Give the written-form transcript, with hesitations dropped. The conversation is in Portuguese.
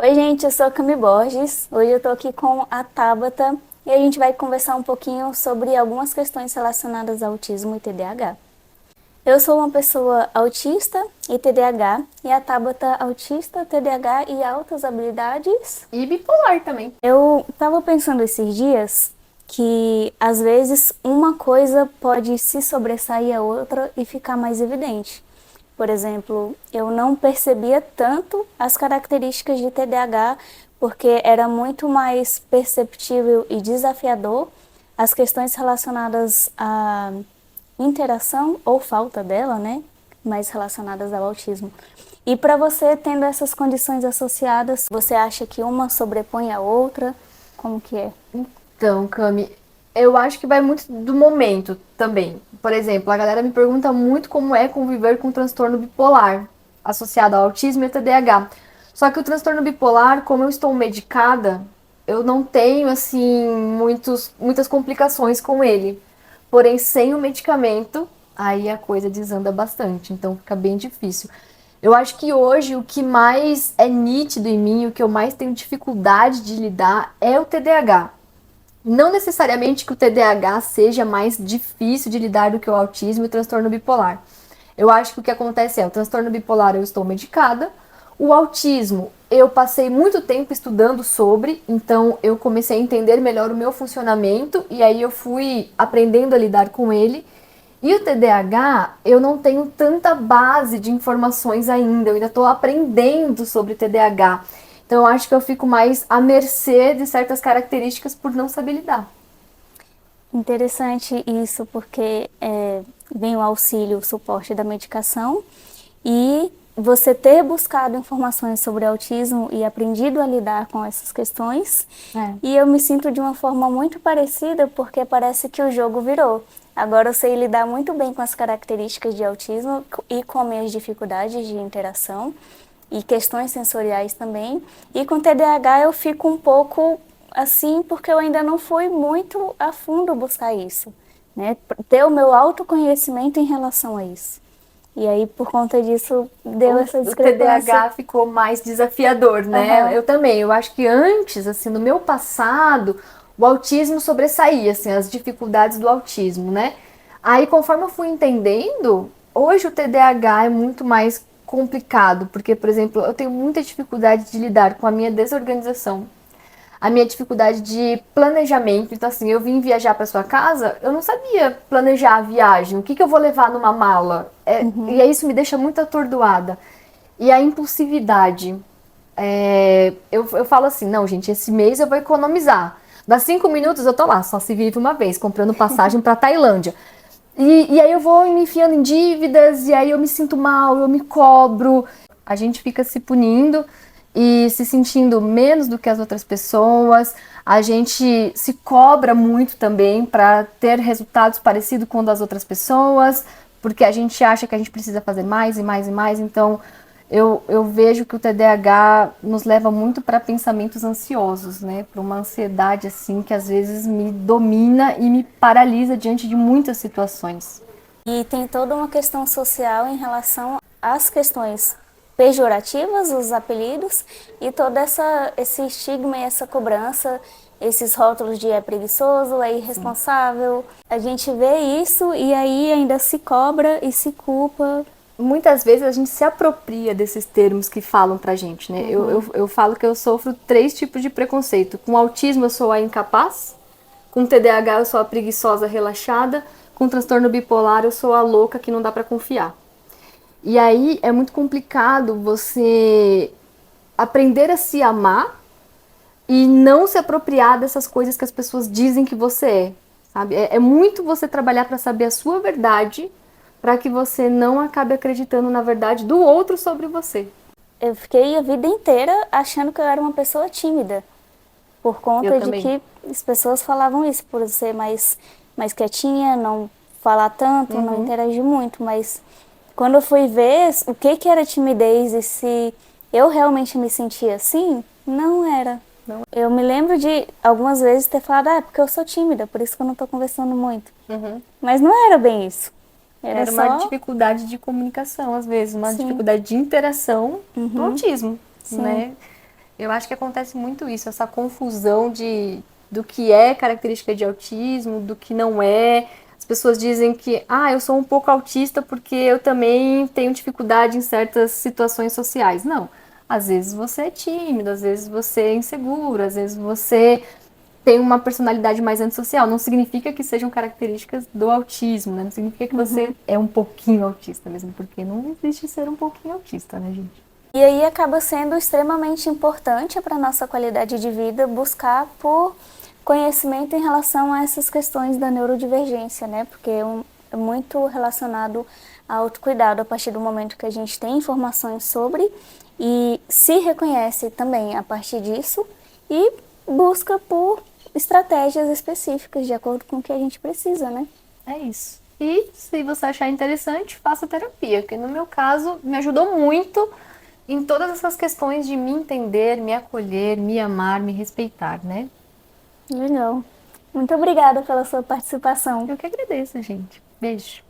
Oi, gente, eu sou a Cami Borges. Hoje eu tô aqui com a Tabata e a gente vai conversar um pouquinho sobre algumas questões relacionadas ao autismo e TDAH. Eu sou uma pessoa autista e TDAH e a Tabata autista, TDAH e altas habilidades. E bipolar também. Eu tava pensando esses dias que às vezes uma coisa pode se sobressair a outra e ficar mais evidente. Por exemplo, eu não percebia tanto as características de TDAH porque era muito mais perceptível e desafiador as questões relacionadas à interação ou falta dela, né? Mais relacionadas ao autismo. E para você, tendo essas condições associadas, você acha que uma sobrepõe a outra? Como que é? Então, Cami, eu acho que vai muito do momento também. Por exemplo, a galera me pergunta muito como é conviver com o transtorno bipolar associado ao autismo e TDAH. Só que o transtorno bipolar, como eu estou medicada, eu não tenho assim muitas complicações com ele. Porém, sem o medicamento, aí a coisa desanda bastante, então fica bem difícil. Eu acho que hoje o que mais é nítido em mim, o que eu mais tenho dificuldade de lidar é o TDAH. Não necessariamente que o TDAH seja mais difícil de lidar do que o autismo e o transtorno bipolar. Eu acho que o que acontece é, o transtorno bipolar eu estou medicada, o autismo eu passei muito tempo estudando sobre, então eu comecei a entender melhor o meu funcionamento e aí eu fui aprendendo a lidar com ele. E o TDAH, eu não tenho tanta base de informações ainda, eu ainda estou aprendendo sobre TDAH. Então eu acho que eu fico mais à mercê de certas características por não saber lidar. Interessante isso, porque vem o auxílio, o suporte da medicação e você ter buscado informações sobre autismo e aprendido a lidar com essas questões. É. E eu me sinto de uma forma muito parecida, porque parece que o jogo virou. Agora eu sei lidar muito bem com as características de autismo e com minhas dificuldades de interação e questões sensoriais também. E com TDAH eu fico um pouco assim, porque eu ainda não fui muito a fundo buscar isso, né? Ter o meu autoconhecimento em relação a isso. E aí, por conta disso, deu essa O discrepância. TDAH ficou mais desafiador, né? Aham. Eu também, eu acho que antes, assim, no meu passado, o autismo sobressaía, assim, as dificuldades do autismo, né? Aí, conforme eu fui entendendo, hoje o TDAH é muito mais complicado, porque, por exemplo, eu tenho muita dificuldade de lidar com a minha desorganização, a minha dificuldade de planejamento. Então, assim, eu vim viajar para sua casa, eu não sabia planejar a viagem, o que, que eu vou levar numa mala. E Uhum. aí isso me deixa muito atordoada. E a impulsividade. Eu falo assim, não, gente, esse mês eu vou economizar. Das 5 minutos eu tô lá, só se vive uma vez, comprando passagem para Tailândia. E aí eu vou me enfiando em dívidas, e aí eu me sinto mal, eu me cobro. A gente fica se punindo e se sentindo menos do que as outras pessoas. A gente se cobra muito também para ter resultados parecidos com os das outras pessoas, porque a gente acha que a gente precisa fazer mais e mais e mais. Então, eu vejo que o TDAH nos leva muito para pensamentos ansiosos, né? Para uma ansiedade assim que às vezes me domina e me paralisa diante de muitas situações. E tem toda uma questão social em relação às questões pejorativas, os apelidos, e todo esse estigma e essa cobrança, esses rótulos de é preguiçoso, é Sim. irresponsável. A gente vê isso e aí ainda se cobra e se culpa. Muitas vezes a gente se apropria desses termos que falam pra gente, né? Eu falo que eu sofro 3 tipos de preconceito. Com autismo eu sou a incapaz, com TDAH eu sou a preguiçosa relaxada, com transtorno bipolar eu sou a louca que não dá pra confiar. E aí é muito complicado você aprender a se amar e não se apropriar dessas coisas que as pessoas dizem que você é, sabe? É muito você trabalhar para saber a sua verdade, para que você não acabe acreditando na verdade do outro sobre você. Eu fiquei a vida inteira achando que eu era uma pessoa tímida, por Eu conta de também. que as pessoas falavam isso, por ser mais quietinha, não falar tanto, não Uhum. interagir muito, mas quando eu fui ver o que que era timidez e se eu realmente me sentia assim, não era. Não. Eu me lembro de algumas vezes ter falado, ah, é porque eu sou tímida, por isso que eu não tô conversando muito. Uhum. Mas não era bem isso. Era Era uma só, dificuldade de comunicação, às vezes, uma sim, dificuldade de interação do uhum, autismo, sim. né? Eu acho que acontece muito isso, essa confusão do que é característica de autismo, do que não é. As pessoas dizem que, eu sou um pouco autista porque eu também tenho dificuldade em certas situações sociais. Não. Às vezes você é tímido, às vezes você é inseguro, às vezes você tem uma personalidade mais antissocial. Não significa que sejam características do autismo, né? Não significa que você é um pouquinho autista mesmo, porque não existe ser um pouquinho autista, né, gente? E aí acaba sendo extremamente importante para a nossa qualidade de vida buscar por conhecimento em relação a essas questões da neurodivergência, né? Porque é muito relacionado ao autocuidado a partir do momento que a gente tem informações sobre e se reconhece também a partir disso e busca por estratégias específicas de acordo com o que a gente precisa, né? É isso. E se você achar interessante, faça terapia, que no meu caso me ajudou muito em todas essas questões de me entender, me acolher, me amar, me respeitar, né? Legal. Muito obrigada pela sua participação. Eu que agradeço, gente. Beijo.